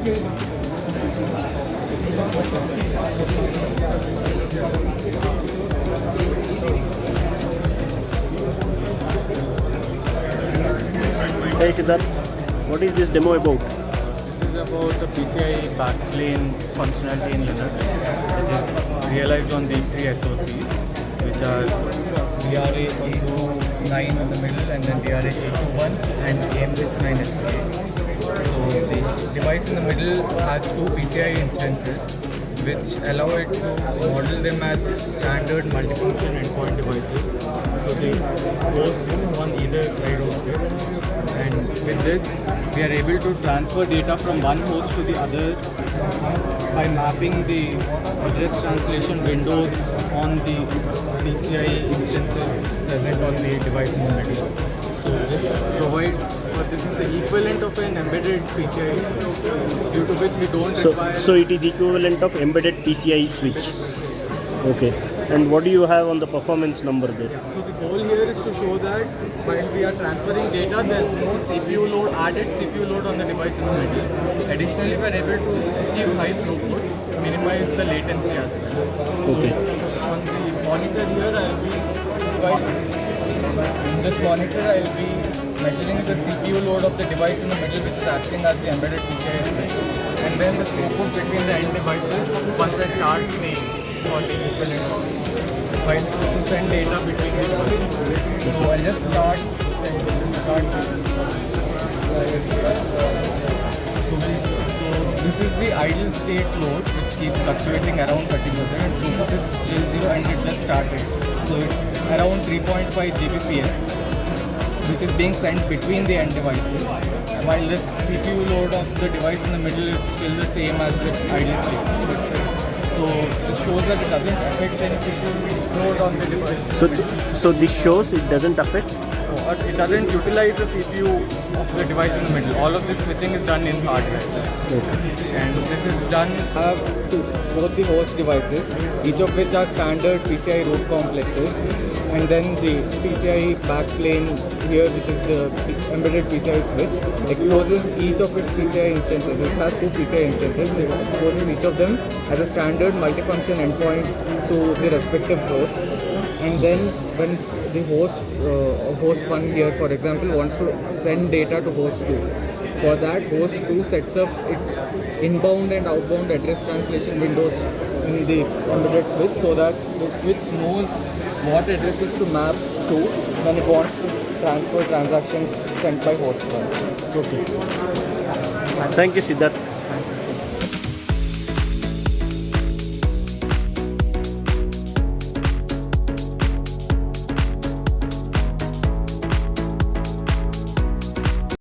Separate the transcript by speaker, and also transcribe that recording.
Speaker 1: Hey Siddharth, what is this demo about?
Speaker 2: This is about the PCIe Backplane functionality in Linux, which is realized on these three SoCs, which are DRA829 in the middle, and then DRA821 and AM69SK. So the device in the middle has two PCIe instances, which allow it to model them as standard multifunction endpoint devices to the hosts on either side of it. And with this, we are able to transfer data from one host to the other by mapping the address translation windows on the PCIe instances present on the device in the middle. So this is the equivalent of an embedded PCIe switch, due to which we don't require...
Speaker 1: So it is equivalent of embedded PCIe switch. Okay. And what do you have on the performance number there?
Speaker 2: So the goal here is to show that while we are transferring data, there is no CPU load, added CPU load on the device in the middle. Additionally, we are able to achieve high throughput, minimize the latency as well.
Speaker 1: Okay.
Speaker 2: So on the monitor here, in this monitor, I will be measuring the CPU load of the device in the middle, which is acting as the embedded PCIe switch, and then the throughput between the end devices once I start for the equivalent to send data between the devices. So I'll just start. So this is the idle state load, which keeps fluctuating around 30%, and throughput is still 0 and it just started. So it's around 3.5 Gbps, which is being sent between the end devices, while this CPU load of the device in the middle is still the same as its idle state. So this shows that it doesn't affect any CPU load on the device.
Speaker 1: So this shows it doesn't affect?
Speaker 2: Or it doesn't utilize the CPU of the device in the middle. All of this switching is done in hardware.
Speaker 1: Okay.
Speaker 2: And this is done to both the host devices, each of which are standard PCIe root complexes, and then the PCIe backplane here, which is the embedded PCIe switch, exposes each of its PCIe instances. It has two PCIe instances. It exposes each of them as a standard multifunction endpoint to the respective hosts. And then when the host 1 here, for example, wants to send data to host 2, for that, host 2 sets up its inbound and outbound address translation windows in the embedded switch, so that the switch knows what addresses to map to when it wants to transfer transactions sent by host 1.
Speaker 1: Okay. Thank you, Siddharth.